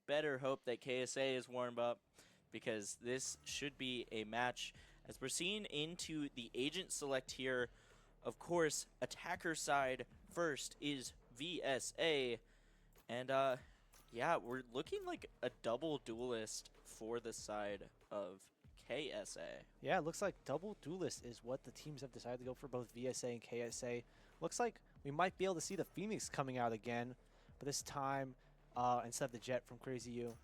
better hope that KSA is warmed up, because this should be a match. As we're seeing into the agent select here, of course, attacker side first is VSA. And yeah, we're looking like a double duelist for the side of KSA. Yeah, it looks like double duelist is what the teams have decided to go for, both VSA and KSA. Looks like we might be able to see the Phoenix coming out again, but this time, instead of the Jet from Crazy U,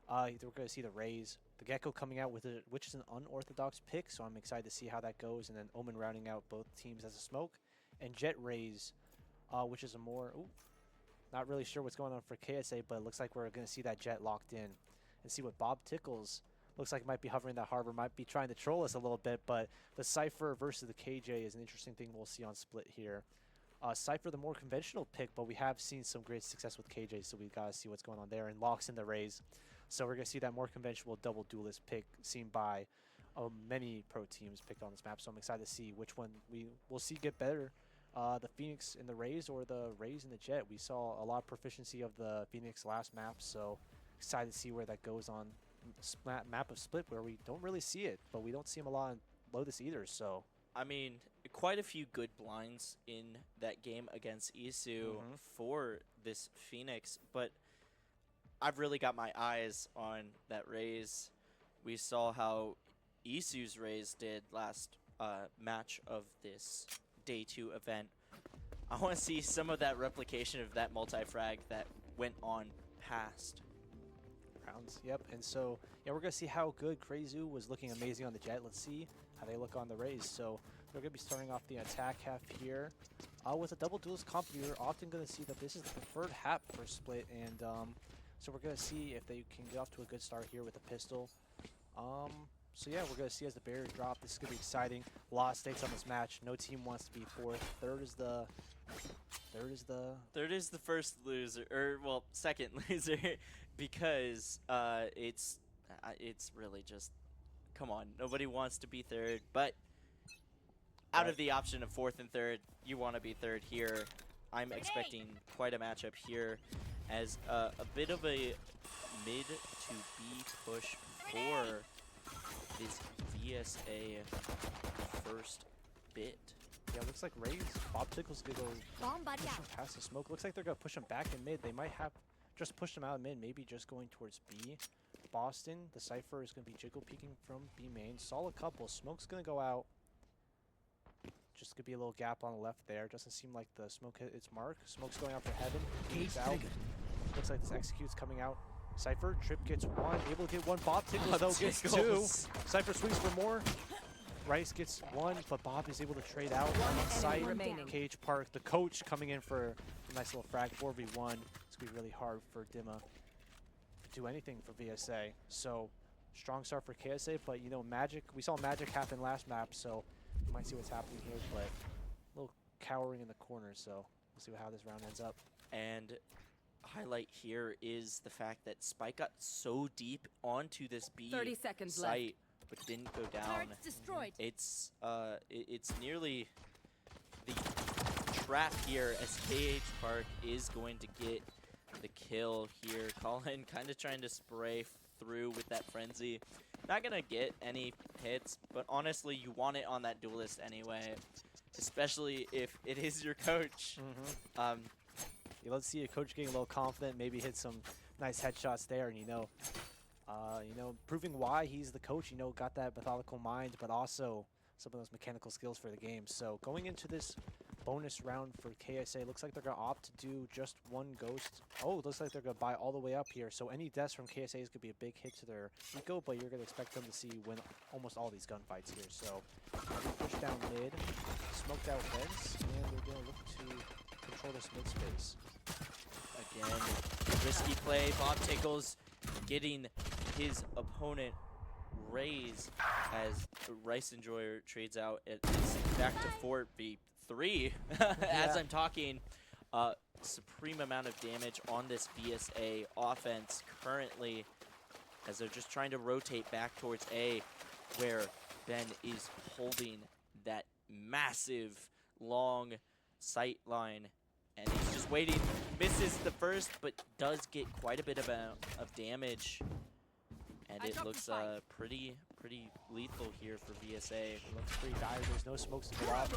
we're going to see the Rays. The Gecko coming out with it, which is an unorthodox pick, so I'm excited to see how that goes. And then Omen rounding out both teams as a smoke. And Jet Rays, which is a more... Ooh, not really sure what's going on for KSA, but it looks like we're going to see that Jet locked in. And see what Bob Tickles looks like might be hovering that harbor, might be trying to troll us a little bit, but the Cypher versus the KJ is an interesting thing we'll see on Split here. Cypher, the more conventional pick, but we have seen some great success with KJ, so we've got to see what's going on there. And locks in the Rays. So we're going to see that more conventional double duelist pick seen by many pro teams picked on this map. So I'm excited to see which one we will see get better. The Phoenix in the Rays or the Rays in the Jet. We saw a lot of proficiency of the Phoenix last map, so excited to see where that goes on map of Split, where we don't really see it, but we don't see him a lot on Lotus either, so... I mean, quite a few good blinds in that game against Isu for this Phoenix, but I've really got my eyes on that Rays. We saw how Isu's Rays did last match of this Day 2 event. I want to see some of that replication of that multi-frag that went on past rounds. Yep, and so yeah, we're gonna see how good Crazy was looking amazing on the Jet. Let's see how they look on the Rays. So they're gonna be starting off the attack half here with a double duelist comp. You're often gonna see that this is the preferred hap for Split, and so we're gonna see if they can get off to a good start here with the pistol. So yeah, we're gonna see as the barrier drop. This is gonna be exciting. A lot of stakes on this match. No team wants to be fourth. Third is the first loser, or well, second loser, because it's really just, come on, nobody wants to be third, but out of the option of fourth and third, you want to be third here. I'm expecting quite a matchup here, as a bit of a mid to B push for this VSA first bit. Yeah, looks like Rays. Bob Tickle's gonna go push him past the smoke. Looks like they're gonna push him back in mid. They might have just pushed him out of mid, maybe just going towards B. Boston, the Cypher is gonna be jiggle peeking from B main. Solid couple. Smoke's gonna go out. Just gonna be a little gap on the left there. Doesn't seem like the smoke hit its mark. Smoke's going out for heaven. He's out. Looks like this execute's coming out. Cypher, Trip gets one, able to get one. Bob Tickles though gets two. Cypher swings for more. Rice gets one, but Bob is able to trade out on site. Cage Park, the coach coming in for a nice little frag 4v1. It's going to be really hard for Dima to do anything for VSA. So, strong start for KSA, but you know, Magic, we saw Magic happen last map, so you might see what's happening here, but a little cowering in the corner, so we'll see how this round ends up. And highlight here is the fact that Spike got so deep onto this B 30 seconds site, left. but didn't go down. Destroyed. It's nearly the trap here, as KH Park is going to get the kill here. Colin kind of trying to spray through with that frenzy. Not gonna get any hits, but honestly, you want it on that duelist anyway, especially if it is your coach. Yeah, let's see a coach getting a little confident, maybe hit some nice headshots there, and you know, proving why he's the coach. You know, got that methodical mind, but also some of those mechanical skills for the game. So going into this bonus round for KSA, looks like they're gonna opt to do just one ghost. Oh, looks like they're gonna buy all the way up here. So any deaths from KSA is gonna be a big hit to their eco, but you're gonna expect them to see win almost all these gunfights here. So push down mid, smoked out vents, and they're gonna look to control this mid space. Again, risky play. Bob Tickles getting his opponent raised as Rice Enjoyer trades out. It's back to 4v3 as I'm talking. Supreme amount of damage on this VSA offense currently, as they're just trying to rotate back towards A, where Ben is holding that massive long sight line, and he's just just waiting. Misses the first, but does get quite a bit of damage. And it looks pretty lethal here for VSA. It looks pretty dire. There's no smokes to go off.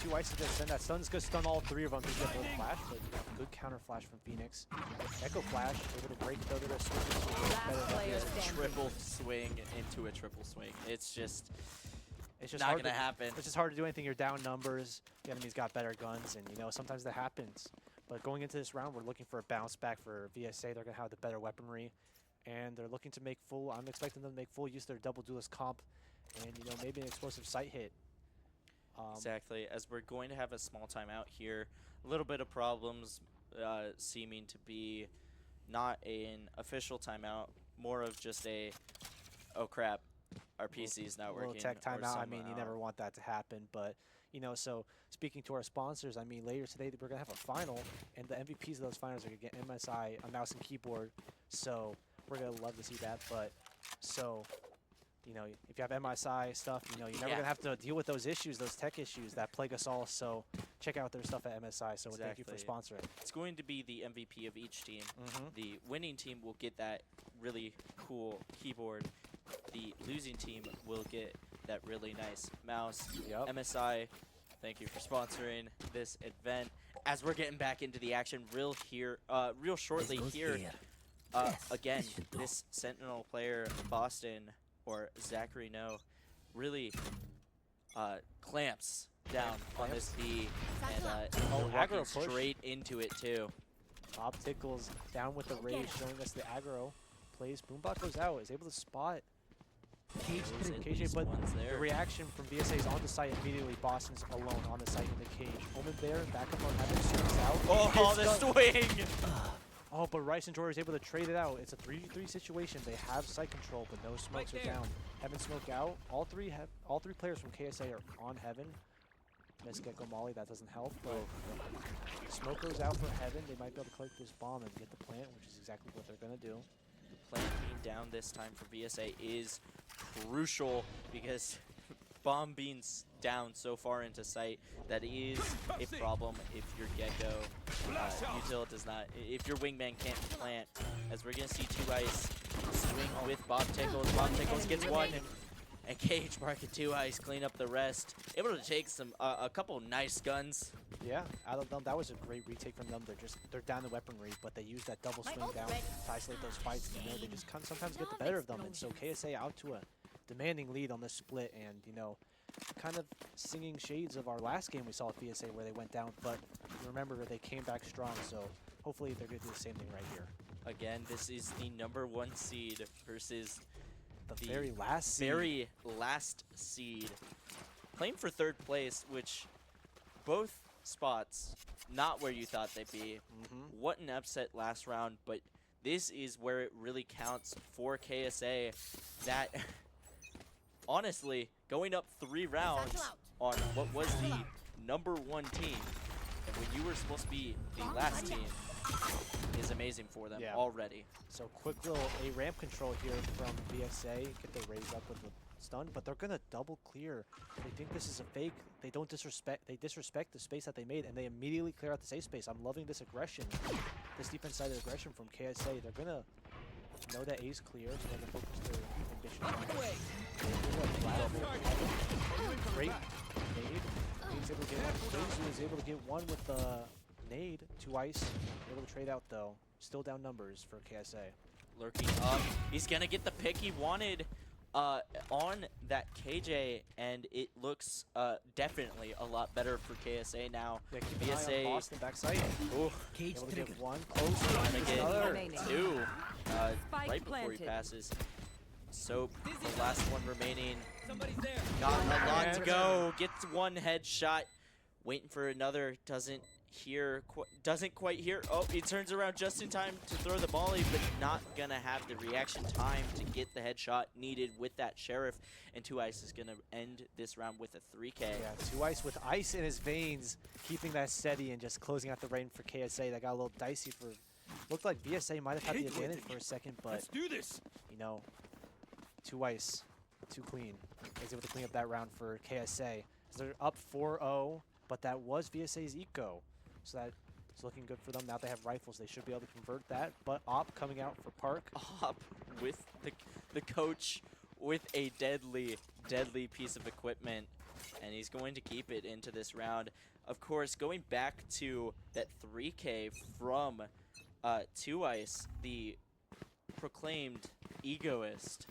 Two ices to send. That stun's going to stun all three of them. Just get a little flash, but good counter flash from Phoenix. Echo flash, able to break though. They're going to switch into a triple swing into a triple swing. It's just not hard going to happen. It's just hard to do anything. You're down numbers. The enemy's got better guns, and you know sometimes that happens. But going into this round, we're looking for a bounce back for VSA. They're going to have the better weaponry. And they're looking to make full, I'm expecting them to make full use of their double duelist comp and, you know, maybe an explosive sight hit. Exactly. As we're going to have a small timeout here, a little bit of problems seeming to be not an official timeout, more of just a, oh crap, our PC's not working. A little tech timeout. I mean, you never want that to happen, but, you know, so speaking to our sponsors, I mean, later today we're going to have a final, and the MVPs of those finals are going to get MSI, a mouse and keyboard, so we're going to love to see that. But so, you know, if you have MSI stuff, you know, you're never going to have to deal with those issues, those tech issues that plague us all. So check out their stuff at MSI. So thank you for sponsoring. It's going to be the MVP of each team. The winning team will get that really cool keyboard. The losing team will get that really nice mouse. MSI, thank you for sponsoring this event. As we're getting back into the action real shortly here. Again, this Sentinel player, Boston, or Zachary No, really clamps down on this B and walking straight into it too. Bob Tickles down with the rage, showing us the aggro. Plays, Boombot goes out, is able to spot KJ, but the reaction from VSA is on the site immediately. Boston's alone on the site in the cage. Omen there, back up on Heaven, swings out. Oh, the swing! Oh, but Rice and Jordan is able to trade it out. It's a 3v3 situation. They have site control, but no smokes are down. Heaven smoke out. All three players from KSA are on Heaven. Miss Gecko Molly, that doesn't help, but smoke goes out for Heaven. They might be able to collect this bomb and get the plant, which is exactly what they're going to do. The plant being down this time for VSA is crucial because bomb being down so far into sight, that is a problem if your Gecko util does not, if your wingman can't plant. As we're going to see Two Ice swing with Bob Tickles. Bob Tickles gets one, and Cage Mark and Two Ice clean up the rest. Able to take some a couple nice guns. Yeah, out of them, that was a great retake from them. They're down the weaponry, but they use that double swing down to isolate those fights. You know, they just sometimes get the better of them, and so KSA out to a demanding lead on this split, and you know, kind of singing shades of our last game we saw at VSA where they went down, but remember they came back strong, so hopefully they're going to do the same thing right here. Again, this is the #1 seed versus the very last seed. Playing for 3rd place, which both spots not where you thought they'd be. What an upset last round, but this is where it really counts for KSA. That honestly, going up 3 rounds on what was the #1 team, and when you were supposed to be the last team, is amazing for them already. So quick little ramp control here from VSA, get the raise up with the stun, but they're gonna double clear. They think this is a fake. They don't disrespect. They disrespect the space that they made, and they immediately clear out the safe space. I'm loving this aggression, this defense-sided aggression from KSA. They're gonna know that A's clear, so they're gonna focus their ambition. Great nade. He's able to get one with the nade. Two Ice able to trade out though. Still down numbers for KSA. Lurking up. He's gonna get the pick he wanted on that KJ, and it looks definitely a lot better for KSA now. Yeah, keep an eye on Boston backside. Ooh. Able to get one. Close. Gonna get 2 right before he passes. Soap, the last one remaining. Got a lot to go. Gets one headshot. Waiting for another. Doesn't quite hear. Oh, he turns around just in time to throw the volley, but not gonna have the reaction time to get the headshot needed with that Sheriff. And Two Ice is gonna end this round with a 3K. Yeah, Two Ice with ice in his veins, keeping that steady and just closing out the rain for KSA. That got a little dicey for. Looked like VSA might have had the advantage for a second, but let's do this. You know, Two Ice, too clean. Is able to clean up that round for KSA. So they're up 4-0, but that was VSA's eco. So that It's looking good for them. Now they have rifles. They should be able to convert that. But Op coming out for Park. Op with the coach with a deadly piece of equipment, and he's going to keep it into this round. Of course, going back to that 3K from 2Ice, the proclaimed egoist.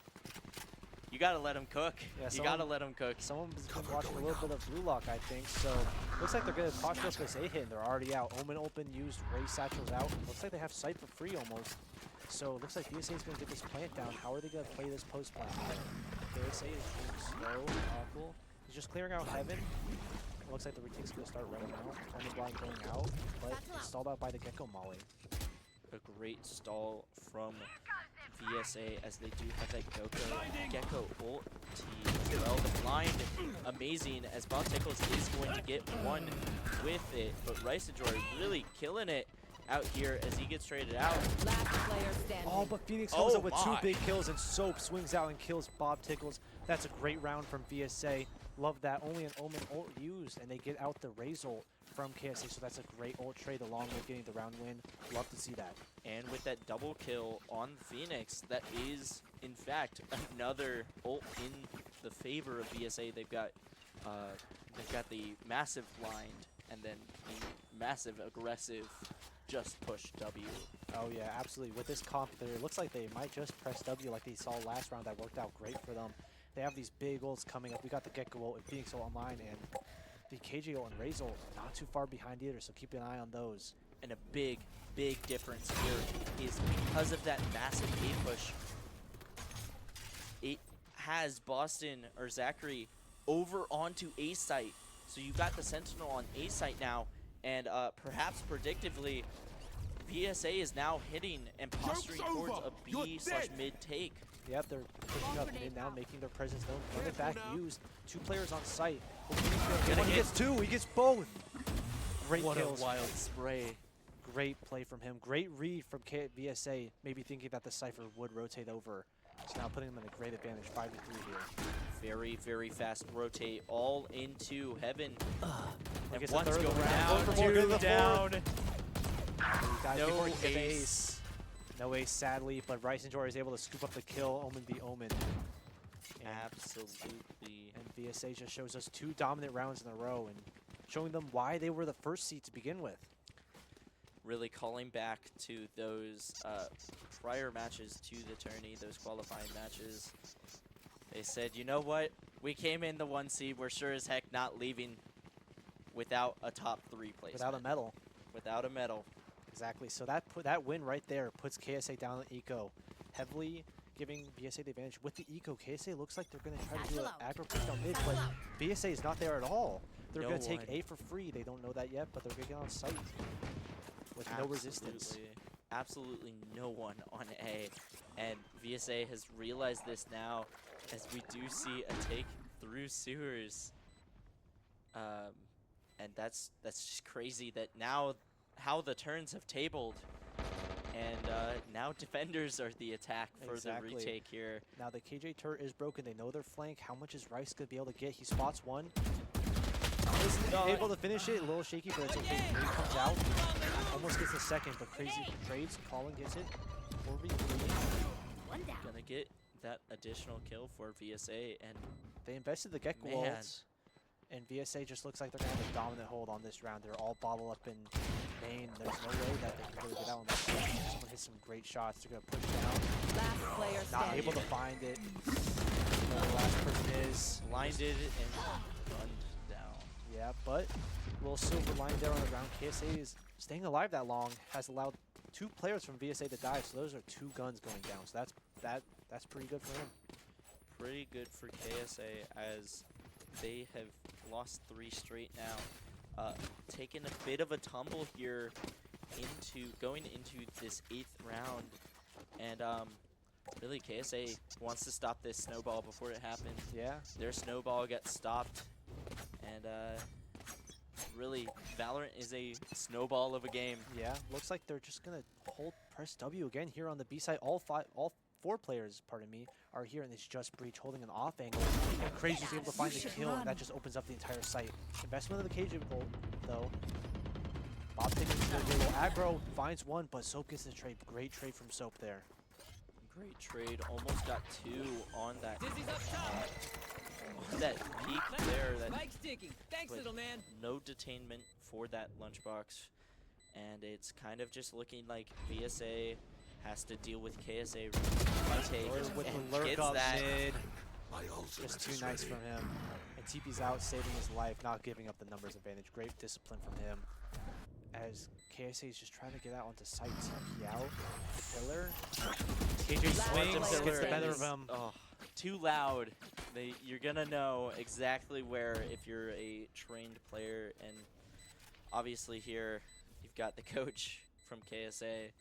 You gotta let him cook. Yeah, you gotta let him cook. Someone's been watching a little bit of Blue Lock, I think. So looks like they're going to posture up this A hit, and they're already out. Omen open, used, Ray Satchel's out. Looks like they have sight for free almost. So it looks like VSA is going to get this plant down. How are they going to play this post plant? KSA is being slow. Awful. He's just clearing out Heaven. It looks like the retake's going to start right now. Only blind going out, but it's stalled out by the Gecko Molly. A great stall from VSA as they do have that Gecko ult as well. The blind, amazing, as Bob Tickles is going to get one with it, but Ricejor really killing it out here as he gets traded out. Last player standing. Oh, but Phoenix comes up with 2 big kills, and Soap swings out and kills Bob Tickles. That's a great round from VSA. Love that. Only an Omen ult used, and they get out the Raze ult from KSA, so that's a great ult trade along with getting the round win. Love to see that. And with that double kill on Phoenix, that is, in fact, another ult in the favor of VSA. They've got the massive blind, and then the massive aggressive just push W. Oh yeah, absolutely. With this comp, it looks like they might just press W like they saw last round. That worked out great for them. They have these big ults coming up. We got the Gecko ult and Phoenix ult online, and the KJ ult and Raze ult not too far behind either, so keep an eye on those. And a big difference here is because of that massive A push, it has Boston or Zachary over onto A site. So you got the Sentinel on A site now, and perhaps predictively, VSA is now hitting and posturing towards a B/mid take. Yep, they're pushing up mid now, making their presence known. Run it back, used. 2 players on site. He gets 2, he gets both. Great kills. What a wild spray. Great play from him. Great read from VSA, maybe thinking that the Cypher would rotate over. So now putting them in a great advantage, 5-3 here. Very fast rotate all into Heaven. And Gets one's a third going round. down, 2 down. Guys, No before he gets the ace. No ace, sadly, but Ricejor is able to scoop up the kill. Omen be Omen. And, Absolutely. and VSA just shows us 2 dominant rounds in a row and showing them why they were the first seed to begin with. Really calling back to those prior matches to the tourney, those qualifying matches. They said, you know what? We came in the 1 seed. We're sure as heck not leaving without a top 3 placement. Without a medal. Without a medal. Exactly. So that win right there puts KSA down on Eco, heavily giving VSA the advantage. With the Eco, KSA looks like they're going to try to do an aggro push down mid, but VSA is not there at all. They're going to take A for free. They don't know that yet, but they're going to get on site with no resistance. Absolutely no one on A. And VSA has realized this now as we do see a take through sewers. And that's just crazy that now how the turns have tabled. And now defenders are the attack for the retake here. Now the KJ turret is broken. They know their flank. How much is Rice going to be able to get? He spots one. Isn't able to finish it. A little shaky, but it's okay. He comes out. Almost gets a second, but crazy trades. Colin gets it. 4v3. Gonna get that additional kill for VSA, and they invested the Gecko ults. And VSA just looks like they're going to have a dominant hold on this round. They're all bottled up in main. There's no way that they can really get out on this. Someone hits some great shots. They're going to push down. Last player Not able to find it. The last person is blinded and gunned down. Yeah, but a little silver line there on the round. KSA is staying alive that long. Has allowed 2 players from VSA to die. So those are 2 guns going down. So that's pretty good for him. Pretty good for KSA as they have lost 3 straight now. Taking a bit of a tumble here going into this 8th round. And really KSA wants to stop this snowball before it happens. Yeah. Their snowball gets stopped. And really Valorant is a snowball of a game. Yeah, looks like they're just going to press W again here on the B side. All 4 players, pardon me, are here, and it's just Breach holding an off angle. And Crazy's able to find the kill, and that just opens up the entire site. Investment of the KJ ult, though. Bob taking a little aggro, finds one, but Soap gets the trade. Great trade from Soap there. Great trade. Almost got 2 on that. Dizzy's up top. On that peak there. That Mike's sticking. Thanks, but little man. no detainment for that lunchbox, and it's kind of just looking like VSA has to deal with KSA retake With and the lurk gets up that. mid. Just too nice from him. And TP's out, saving his life, not giving up the numbers advantage. Great discipline from him. As KSA is just trying to get out onto site, TP out. The pillar. KJ swings, player gets the better of is, him. oh, too loud. You're gonna know exactly where if you're a trained player, and obviously here you've got the coach from KSA,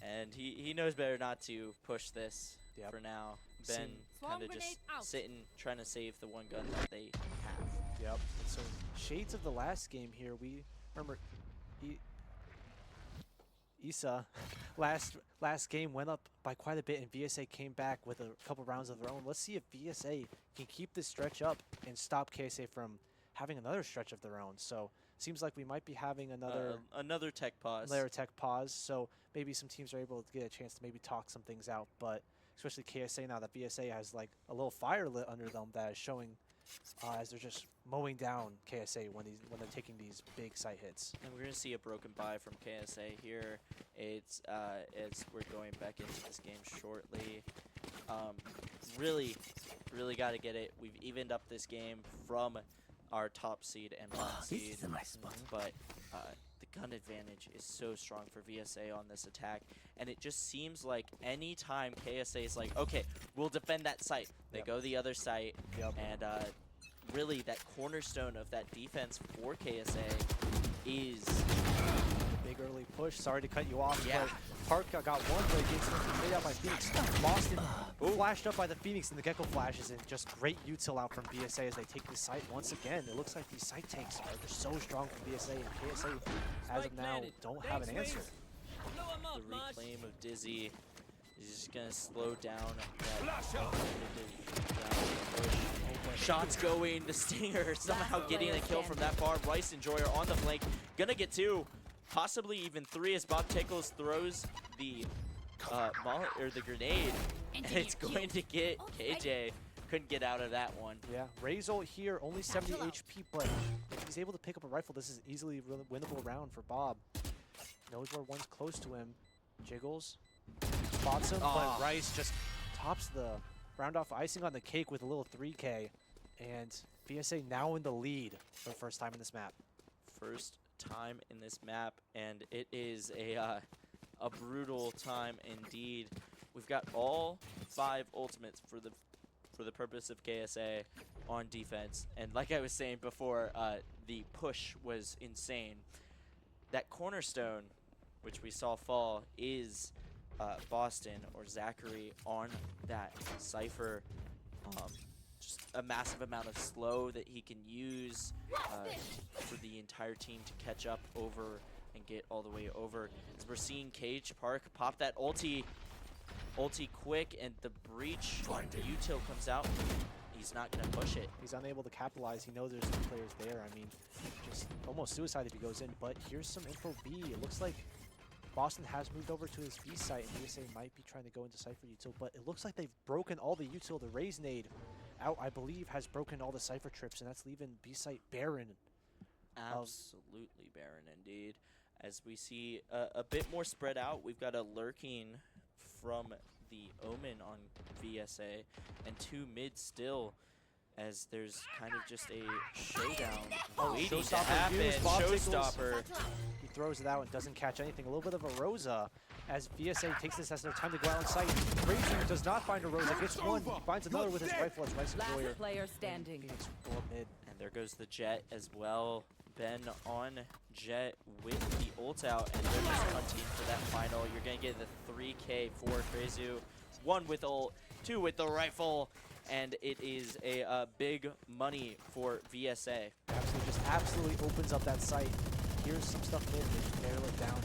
and he knows better not to push this Yep. for now. Ben Swarm kind of grenade just out. sitting, trying to save the one gun that they have. Yep. And so shades of the last game here. We remember ISA last game went up by quite a bit, and VSA came back with a couple rounds of their own. Let's see if VSA can keep this stretch up and stop KSA from having another stretch of their own. So seems like we might be having Another tech pause. layer tech pause. So maybe some teams are able to get a chance to maybe talk some things out, but especially KSA now that VSA has like a little fire lit under them that is showing as they're just mowing down KSA when they're taking these big site hits. And we're gonna see a broken buy from KSA here. It's as we're going back into this game shortly. Really got to get it. We've evened up this game from our top seed and bottom seed, but the gun advantage is so strong for VSA on this attack, and it just seems like any time KSA is like, okay, we'll defend that site, they Yep. go the other site, Yep. and really that cornerstone of that defense for KSA is Big early push. Sorry to cut you off, Yeah. but Park got one, but it gets made out by Phoenix. Boston flashed up by the Phoenix, and the Gecko flashes, and just great util out from VSA as they take the site once again. It looks like these site tanks are just so strong from VSA, and KSA, as of now, don't have an answer. Blow him the up, Maj. reclaim of Dizzy. Is just gonna slow down that push. Shots going, the Stinger somehow getting a kill from that far. Rice Enjoyer on the flank, gonna get 2, possibly even 3 as Bob Tickles throws the the grenade, and it's going to get KJ. Couldn't get out of that one. Yeah, Razor here, only 70 HP, but if he's able to pick up a rifle, this is easily a winnable round for Bob. Knows where one's close to him. Jiggles, spots him, but Rice just tops the round off icing on the cake with a little 3K. And VSA now in the lead for the first time in this map. First time in this map, and it is a brutal time indeed. We've got all 5 ultimates for the purpose of KSA on defense, and like I was saying before, the push was insane. That cornerstone, which we saw fall, is Boston or Zachary on that Cypher. Just a massive amount of slow that he can use for the entire team to catch up over and get all the way over. As we're seeing Cage Park pop that ulti quick, and the breach util comes out. He's not gonna push it. He's unable to capitalize. He knows there's 2 players there. I mean, just almost suicide if he goes in. But here's some info B. It looks like Boston has moved over to his B site, and VSA might be trying to go into Cypher util, but it looks like they've broken all the util. The Raise nade out, I believe, has broken all the Cypher trips, and that's leaving B site barren. Absolutely barren indeed. As we see a bit more spread out, we've got a lurking from the Omen on VSA, and 2 mid still, as there's kind of just a showdown waiting to Showstopper happen. used. Bob Tickles. Showstopper. He throws it out and doesn't catch anything. A little bit of a Rosa as VSA takes this as their time to go out on site. Crazy does not find a Rosa, gets one, he finds another with his rifle as Rice Enjoyer. Last player standing. Phoenix go up mid. And there goes the Jet as well. Ben on Jet with the ult out, and they're just hunting for that final. You're going to get the 3K for Krezu. 1 with ult, 2 with the rifle, and it is a big money for VSA. Absolutely opens up that site. Here's some stuff mid, they barrel it down.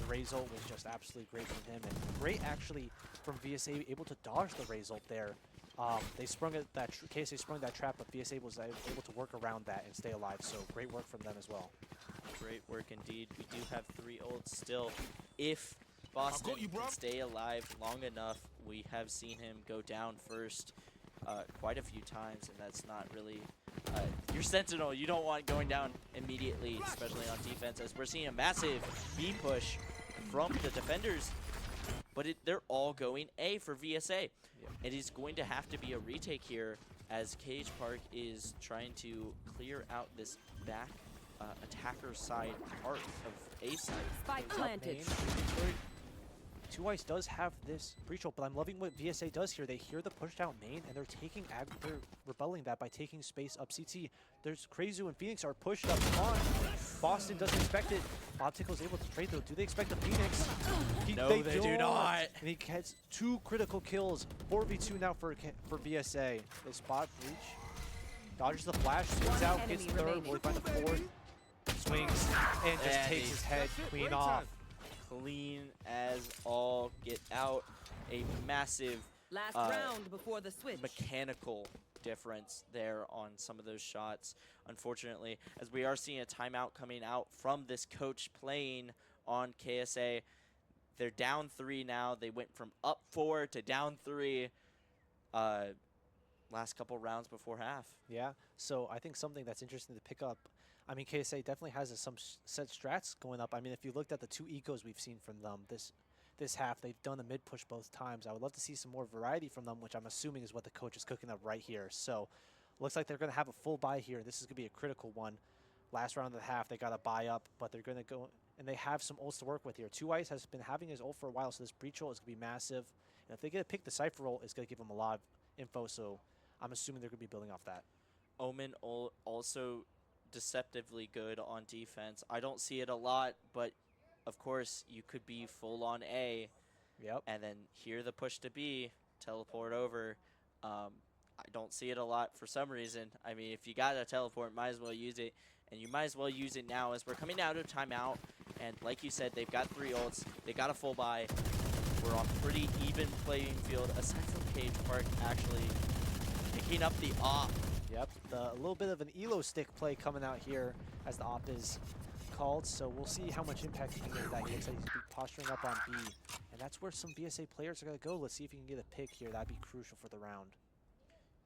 The Razor was just absolutely great from him, and great actually from VSA, able to dodge the Razor there. They sprung it, KSA sprung that trap, but VSA was able to work around that and stay alive, so great work from them as well. Great work indeed. We do have 3 ults still. If Boston can stay alive long enough, we have seen him go down first quite a few times, and that's not really your Sentinel. You don't want going down immediately, especially on defense, as we're seeing a massive B push from the defenders. But they're all going A for VSA. Yep. It is going to have to be a retake here, as Cage Park is trying to clear out this back attacker side part of A side. Spike planted. Two Ice does have this breach ult, but I'm loving what VSA does here. They hear the push down main, and they're taking they're rebelling that by taking space up CT. There's Crazy and Phoenix are pushed up on. Boston doesn't expect it. Bob Tickle's able to trade though. Do they expect the Phoenix? No, they do not. And he gets 2 critical kills. 4v2 now for VSA. They spot breach. Dodges the flash, swings out, gets enemy third, remaining. will find the 4th. Swings, and just takes his head clean off. Clean as all get out. A massive Last round before the switch. mechanical difference there on some of those shots, unfortunately, as we are seeing a timeout coming out from this coach playing on KSA. They're down 3 now. They went from up 4 to down 3 last couple rounds before half. Yeah, so I think something that's interesting to pick up, I mean, KSA definitely has some set strats going up. I mean, if you looked at the 2 ecos we've seen from them this half, they've done the mid push both times. I would love to see some more variety from them, which I'm assuming is what the coach is cooking up right here. So looks like they're going to have a full buy here. This is going to be a critical one. Last round of the half, they got to buy up, but they're going to go, and they have some ults to work with here. 2 Ice has been having his ult for a while, so this breach ult is going to be massive. And if they get to pick the Cypher ult, it's going to give them a lot of info, so I'm assuming they're going to be building off that. Omen also deceptively good on defense. I don't see it a lot, but of course you could be full on A, Yep. and then hear the push to B, teleport over. I don't see it a lot for some reason. I mean, if you got a teleport, might as well use it, and you might as well use it now as we're coming out of timeout. And like you said, they've got 3 ults, they got a full buy. We're on pretty even playing field, aside from Cage Park actually picking up the op. Yep, a little bit of an elo stick play coming out here as the op is called, so we'll see how much impact he can get with that. He looks like he's posturing up on B, and that's where some VSA players are going to go. Let's see if he can get a pick here. That'd be crucial for the round.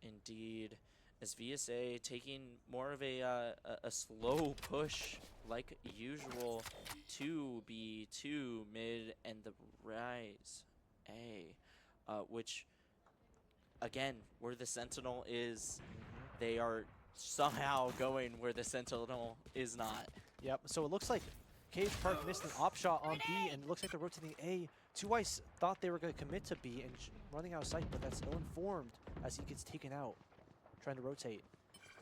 Indeed, as VSA taking more of a slow push like usual to B2 mid and the rise A, which again, where the Sentinel is, they are somehow going where the Sentinel is not. Yep, so it looks like Cage Park missed an op shot on B, and it looks like they're rotating A. 2 Ice thought they were going to commit to B and running out of sight, but that's ill-informed as he gets taken out, trying to rotate.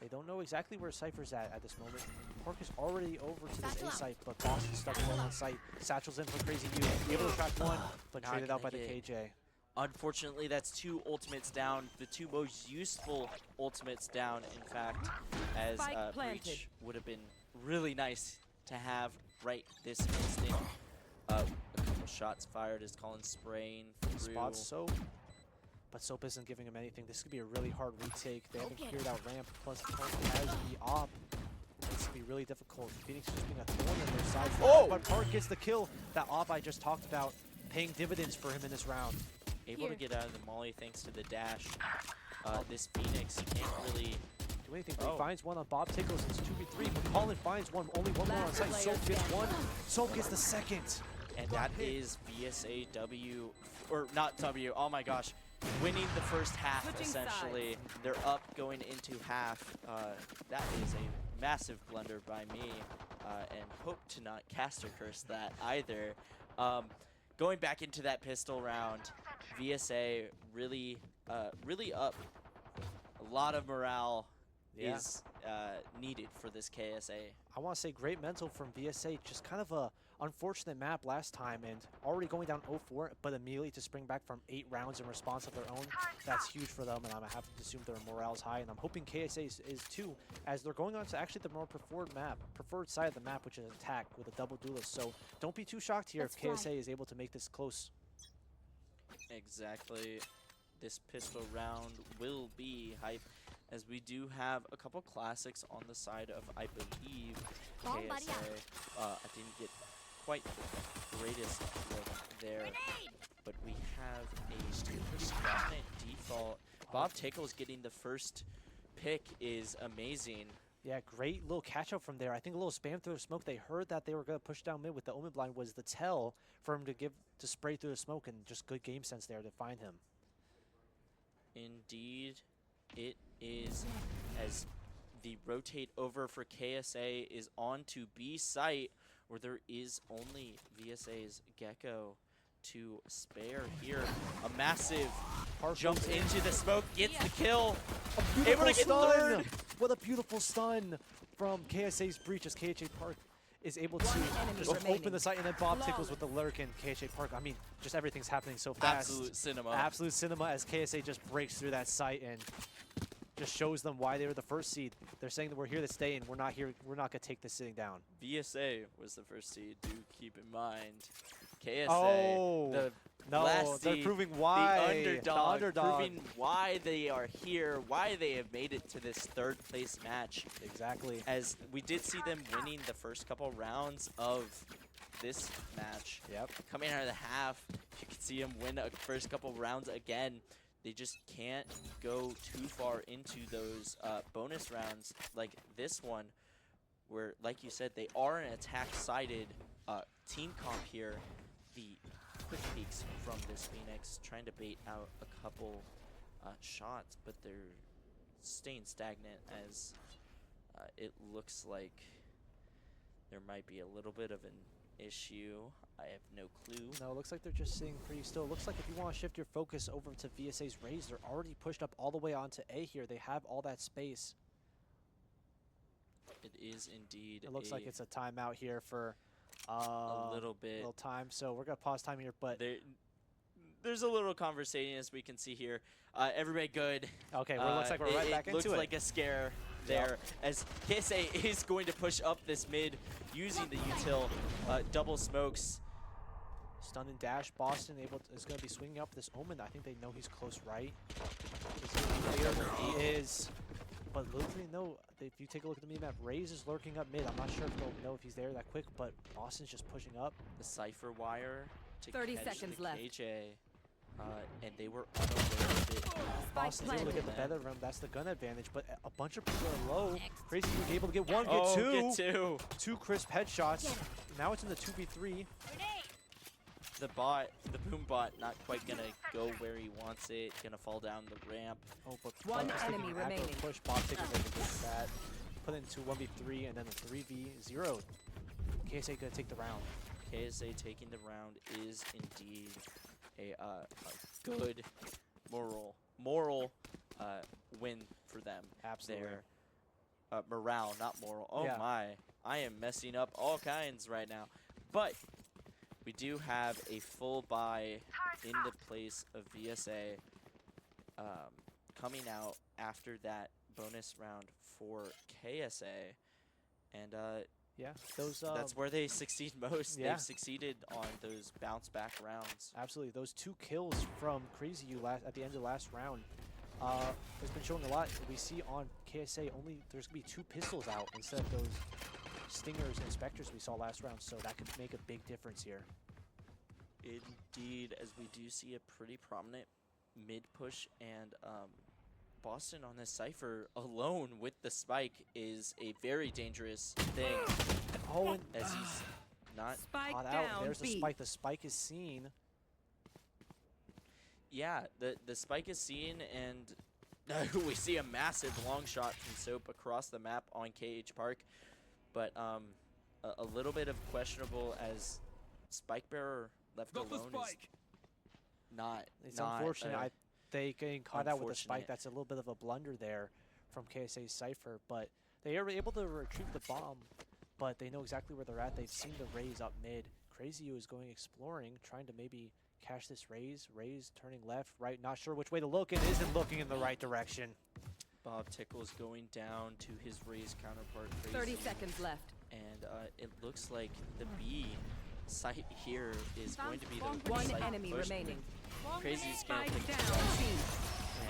They don't know exactly where Cypher's at this moment. Park is already over to this A site, but Boston's stuck alone on site. Satchel's in for Crazy U, able to track one, but Not traded out by gonna the get- KJ. Unfortunately, that's 2 ultimates down, the 2 most useful ultimates down, in fact, as Spike planted. Breach would have been really nice to have right this instant. A couple shots fired as Colin's spraying through. Spots Soap, but Soap isn't giving him anything. This could be a really hard retake. They haven't cleared out ramp, plus Park has the op. This could be really difficult. Phoenix just being a thorn in their side. Oh! But Park gets the kill. That op I just talked about, paying dividends for him in this round. Able to get out of the molly thanks to the dash. This Phoenix can't really Do anything, but he finds one on Bob Tickles. It's 2v3, but Colin finds one. Only one more on site. Soap gets one. Soap gets the second. And that is VSA W, or not W, oh my gosh. Winning the first half, Switching essentially. They're up going into half. That is a massive blunder by me, and hope to not caster curse that either. Going back into that pistol round, VSA really up. A lot of morale is needed for this KSA. I want to say great mental from VSA. Just kind of a unfortunate map last time, and already going down 0-4, but immediately to spring back from 8 rounds in response of their own. That's huge for them, and I'm have to assume their morale's high, and I'm hoping KSA is too, as they're going on to actually the more preferred side of the map, which is attack with a double duelist. So don't be too shocked here if KSA is able to make this close. Exactly. This pistol round will be hype, as we do have a couple classics on the side of, I believe, Bomb buddy KSA. I didn't get quite the greatest look there, but we have a pretty prominent default. Bob Tickles getting the first pick is amazing. Yeah, great little catch up from there. I think a little spam through the smoke. They heard that they were going to push down mid with the Omen blind was the tell for him to spray through the smoke, and just good game sense there to find him. Indeed, it is, as the rotate over for KSA is on to B site, where there is only VSA's Gecko to spare here. A massive jump into the smoke, gets the kill. Able to get third. What a beautiful stun from KSA's Breach as KHA Park is able to just remaining. open the site, and then Bob Tickles with the lurk in KHA Park. I mean, just everything's happening so fast. Absolute cinema. Absolute cinema as KSA just breaks through that site and just shows them why they were the first seed. They're saying that we're here to stay and we're not here. We're not gonna take this sitting down. VSA was the first seed, do keep in mind. KSA, Oh, the no, last they're seed, proving why. the underdog, proving why they are here, why they have made it to this third place match. Exactly. As we did see them winning the first couple rounds of this match. Yep. Coming out of the half, you can see them win a first couple rounds again. They just can't go too far into those bonus rounds like this one, where, like you said, they are an attack-sided team comp here. The quick peeks from this Phoenix, trying to bait out a couple shots, but they're staying stagnant as it looks like there might be a little bit of an issue. I have no clue. No, it looks like they're just sitting pretty still. Looks like if you want to shift your focus over to VSA's Raze, they're already pushed up all the way onto A here. They have all that space. It is indeed. It looks like it's a timeout here for a little bit. little time. So we're gonna pause time here, but There's a little conversation as we can see here. Everybody good. okay, well, it looks like we're right back into looks it. like a scare there as KSA is going to push up this mid using the util. Double smokes. Stun and dash. Boston is going to be swinging up this Omen. I think they know he's close right. He is. But literally, no. If you take a look at the mini map, Raze is lurking up mid. I'm not sure if they'll know if he's there that quick, but Boston's just pushing up. The Cypher wire to 30 catch seconds the left. KJ. And they were unaware of it. Boston's able to get the planted. better room. That's the gun advantage, but a bunch of people are low. Crazy was able to get one, Oh, get two. get two. Two crisp headshots. Now it's in the 2v3. The bot, the boom bot, not quite gonna go where he wants it. Gonna fall down the ramp. Oh, but One Bob's taking enemy an aggro remaining. push. Bob taking able to get that. Put it into 1v3 and then a 3v0. KSA gonna take the round. KSA taking the round is indeed a good moral win for them. Absolutely. There. Morale, not moral. Oh Yeah. my, I am messing up all kinds right now. But we do have a full buy in the place of VSA coming out after that bonus round for KSA. And Yeah, those. that's where they succeed most. yeah. They've succeeded on those bounce back rounds. Absolutely, those 2 kills from Crazy U at the end of last round has been showing a lot. We see on KSA there's gonna be 2 pistols out instead of those Stingers and Spectres we saw last round, so that could make a big difference here. Indeed, as we do see a pretty prominent mid push, and Boston on this Cypher alone with the spike is a very dangerous thing, Oh, and as he's not. Spike caught out. down There's the B. spike. The spike is seen. Yeah, the spike is seen, and we see a massive long shot from Soap across the map on KH Park, but a little bit of questionable as Spike Bearer left Got the alone is spike. not. It's not, unfortunate. They getting caught out with a spike. unfortunate. That's a little bit of a blunder there from KSA's Cypher, but they are able to retrieve the bomb, but they know exactly where they're at. They've seen the Raze up mid. Crazy U is going exploring, trying to maybe catch this Raze. Raze turning left, right, not sure which way to look, and isn't looking in the right direction. Bob Tickles going down to his Raze counterpart. 30 Crazy. seconds left. And it looks like the B site here is going to be the One site enemy pushed. remaining. Crazy's gonna Spike take down the C.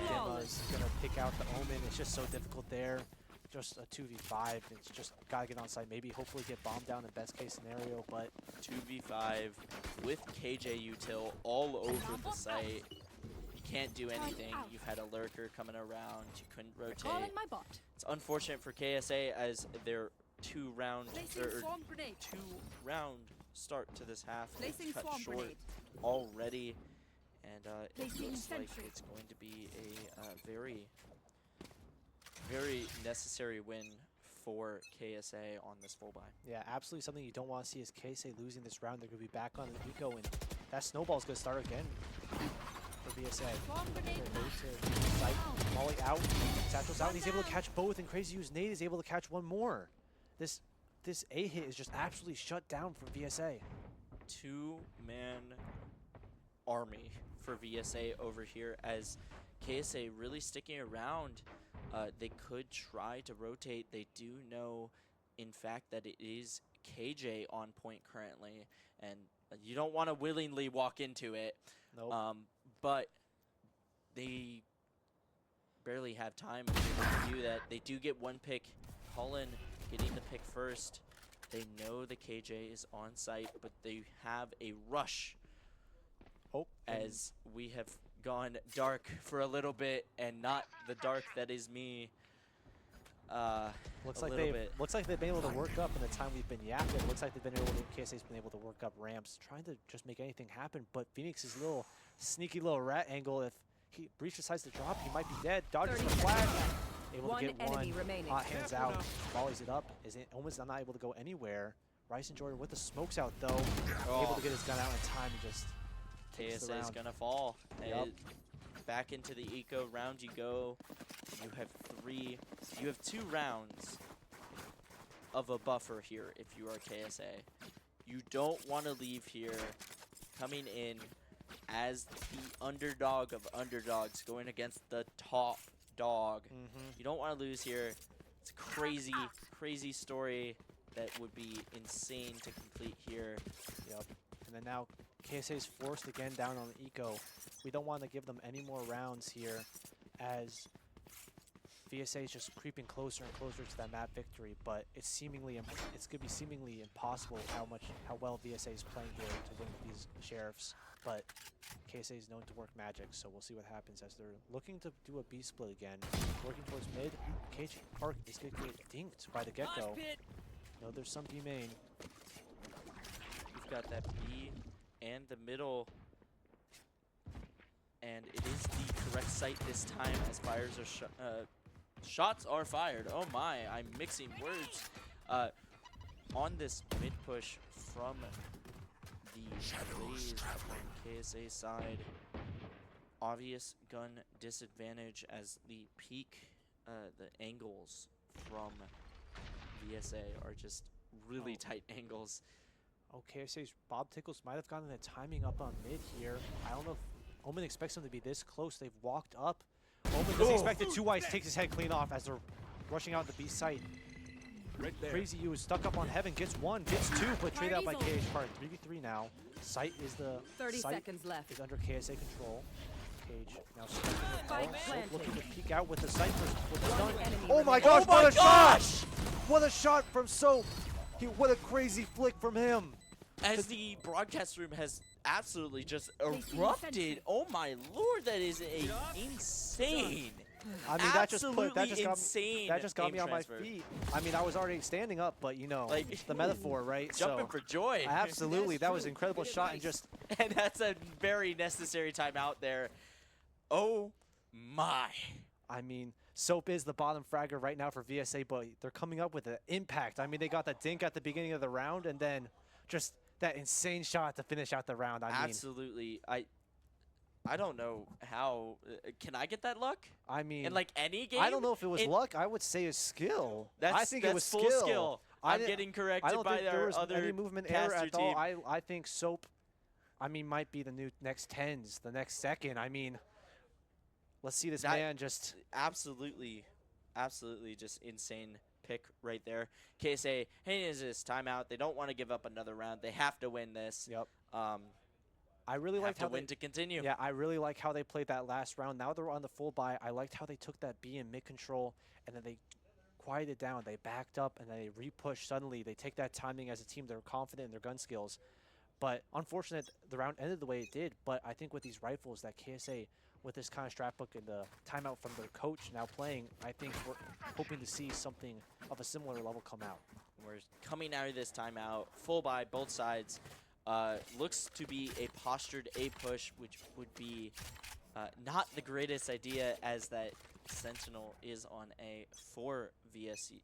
Dimma's going to pick out the Omen. It's just so difficult there. Just a 2v5. It's just got to get on site. Maybe hopefully get bombed down in best case scenario, but 2v5 with KJ Util all over the site. You can't do anything. You've had a lurker coming around. You couldn't rotate. Calling my bot. It's unfortunate for KSA as their two-round start to this half is Placing cut swarm short grenade. already, and it Placing looks like sentry. it's going to be a very, very necessary win for KSA on this full buy. yeah, absolutely something you don't want to see is KSA losing this round. They're going to be back on the eco, and that snowball's going to start again for VSA. Swarm grenade. They're going to site, Molly out, Satchel's out, and he's able to catch both, and Crazy U's nade is able to catch one more. This A hit is just absolutely shut down from VSA. Two-man army for VSA over here as KSA really sticking around. They could try to rotate. They do know, in fact, that it is KJ on point currently, and you don't want to willingly walk into it. Nope. But they barely have time to do that. They do get one pick. Cullen getting the pick first. They know the KJ is on site, but they have a rush Oh, as we have gone dark for a little bit, and not the dark that is me. looks a like little they've bit. looks like they've been able to work up in the time we've been yapping. Looks like they've been able to, KSA's been able to work up ramps, trying to just make anything happen. But Phoenix's little sneaky little rat angle, if Breach decides to drop, he might be dead. Dodges the 30 flash, able One to get enemy one. remaining. Hot hands out, volleys it up. Omen's not able to go anywhere. Rice and Jordan with the smokes out though, able to get his gun out in time and just takes the KSA is round. gonna fall. Yup. Back into the eco round you go. You have 2 rounds of a buffer here if you are KSA. You don't want to leave here coming in as the underdog of underdogs going against the top dog. You don't want to lose here. It's a crazy, crazy story that would be insane to complete here. Yep. And then now KSA is forced again down on the eco. We don't want to give them any more rounds here as VSA is just creeping closer and closer to that map victory, but it's going to be seemingly impossible how well VSA is playing here to win these sheriffs. But KSA is known to work magic, so we'll see what happens as they're looking to do a B split again. Working towards mid. KJ Park is going to get dinked by the get-go. Mosh pit. No, there's some B main. You've got that B and the middle, and it is the correct site this time as fires are shots are fired. Oh my, I'm mixing words. On this mid push from the Blaze on KSA side, obvious gun disadvantage as the peak, the angles from VSA are just really tight angles. Oh, KSA's Bob Tickles might have gotten the timing up on mid here. I don't know if Omen expects them to be this close. They've walked up. Omen doesn't expect it. 2 Ice takes his head clean off as they're rushing out the B site. Right there. Crazy U is stuck up on Heaven, gets 1, gets 2, but traded out by Party's KH Park. 3v3 now. Site is 30 site seconds left. is under KSA control. Cage now stuck in the Spike ball. planted. Looking to peek out with the site with the One stun. enemy Oh my remaining. gosh, Oh my what a gosh! shot! What a shot from Soap! What a crazy flick from him! As the broadcast room has absolutely just Placing erupted. sentry. Oh my lord, that is insane. I mean, that just Absolutely insane got aim me on transfer. my feet. I mean, I was already standing up, but you know, Like, the metaphor, right? Jumping So for joy. absolutely, That's that was an true. incredible Good shot, and advice. just And that's a very necessary timeout there. Oh my. I mean, Soap is the bottom fragger right now for VSA, but they're coming up with an impact. I mean, they got the dink at the beginning of the round, and then just that insane shot to finish out the round. I mean, Absolutely. I don't know how. Can I get that luck? I mean, In like any game? I don't know if it was in- luck. I would say it's skill. That's, I think that's it was full skill. I I'm didn't- getting I corrected don't by think there our was other any movement error caster at all. team. I think Soap, I mean, might be the new next tens, the next second. I mean, let's see this That- man just. Absolutely, absolutely just insane pick right there. KSA, hey, is this timeout? They don't want to give up another round. They have to win this. Yep. I really have liked to how win they, to continue. yeah, I really like how they played that last round. Now they're on the full buy. I liked how they took that B in mid control and then they quieted down. They backed up and they re-pushed suddenly. They take that timing as a team. They're confident in their gun skills. But unfortunate, the round ended the way it did. But I think with these rifles that KSA, with this kind of strat book and the timeout from their coach now playing, I think we're hoping to see something of a similar level come out. We're coming out of this timeout, full buy, both sides. Looks to be a postured A push, which would be not the greatest idea as that Sentinel is on A for VSA,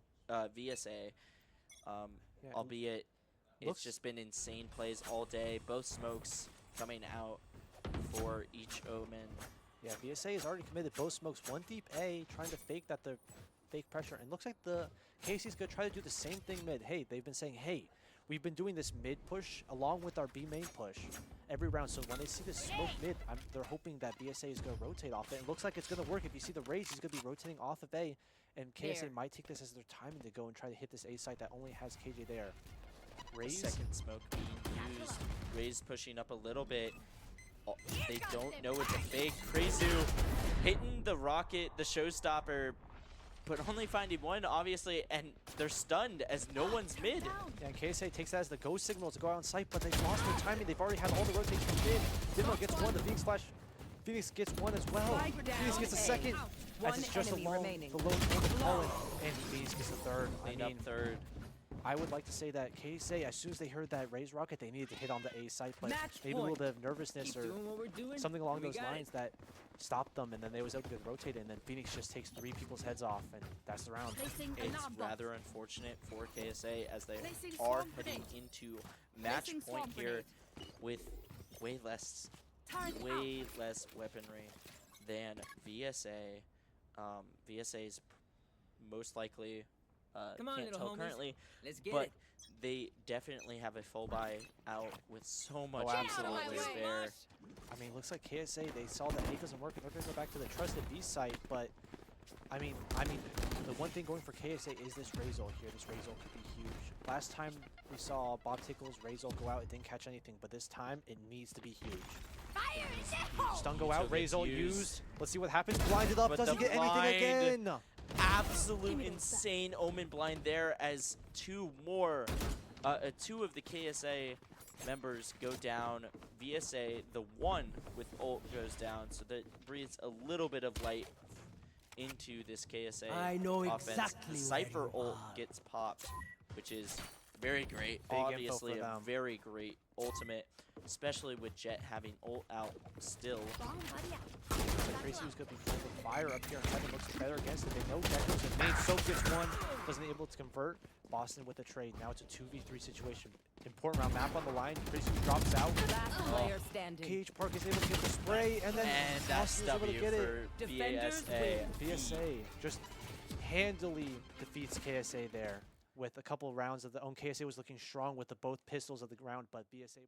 Yeah, albeit it's looks- just been insane plays all day. Both smokes coming out for each Omen. Yeah, VSA has already committed both smokes. One deep A, trying to fake that the fake pressure. And looks like the KC's going to try to do the same thing mid. Hey, they've been saying, hey, we've been doing this mid push along with our B main push every round. So when they see this smoke mid, they're hoping that VSA is going to rotate off it. It looks like it's going to work. If you see the raise, he's going to be rotating off of A. And KSA There. might take this as their timing to go and try to hit this A site that only has KJ there. The Raise. second smoke being used. Raze pushing up a little bit. They don't know it's a fake. Krezu hitting the rocket, the showstopper, but only finding one, obviously, and they're stunned as no one's mid. Yeah, and KSA takes that as the go signal to go out on site, but they've lost their timing. They've already had all the rotations in. Demo gets one, the Phoenix gets one as well. Spike down Phoenix gets a A. second. One As it's just enemy alone, remaining. the lone Omen fallen, and Phoenix gets the third. Clean I up mean, third. I would like to say that KSA, as soon as they heard that Raze rocket, they needed to hit on the A site, but Match maybe a little point. bit of nervousness Keep or doing what we're doing. something along We those got it. lines that stopped them, and then they was able to rotate it, and then Phoenix just takes 3 people's heads off, and that's the round. It's rather unfortunate for KSA as they Placing are swamp heading grenade. into match Placing point swamp here with way less weaponry than VSA. VSA's most likely Come on, can't little tell homies. currently, Let's get but it. they definitely have a full buy out with so much absolutely. spare. I mean, looks like KSA, they saw that A doesn't work, and they're going to go back to the trusted B site, but I mean, the one thing going for KSA is this Razor here. This Razor could be huge. Last time we saw Bob Tickle's Razor go out, it didn't catch anything, but this time it needs to be huge. Stun go out, Util gets Razor used. used. Let's see what happens. Blinded up, But doesn't the get anything blind- again. Absolute insane Omen blind there as two of the KSA members go down. VSA, the one with ult goes down, so that breathes a little bit of light into this KSA I know offense. exactly The where Cypher you ult are. gets popped, which is very great. Big info Obviously for a them. very great ultimate, especially with Jet having ult out still. Tracy was going to be full of fire up here. Heaven looks better against it. They know Gecko's in main. Soap gets one. Wasn't able to convert. Boston with a trade. Now it's a 2v3 situation. Important round map on the line. Tracy drops out. Last player standing. KH Park is able to get the spray, and then And that's Boston is able to W get it. for Defenders VSA. VSA just handily defeats KSA there with a couple rounds of the own. KSA was looking strong with the both pistols of the ground, but VSA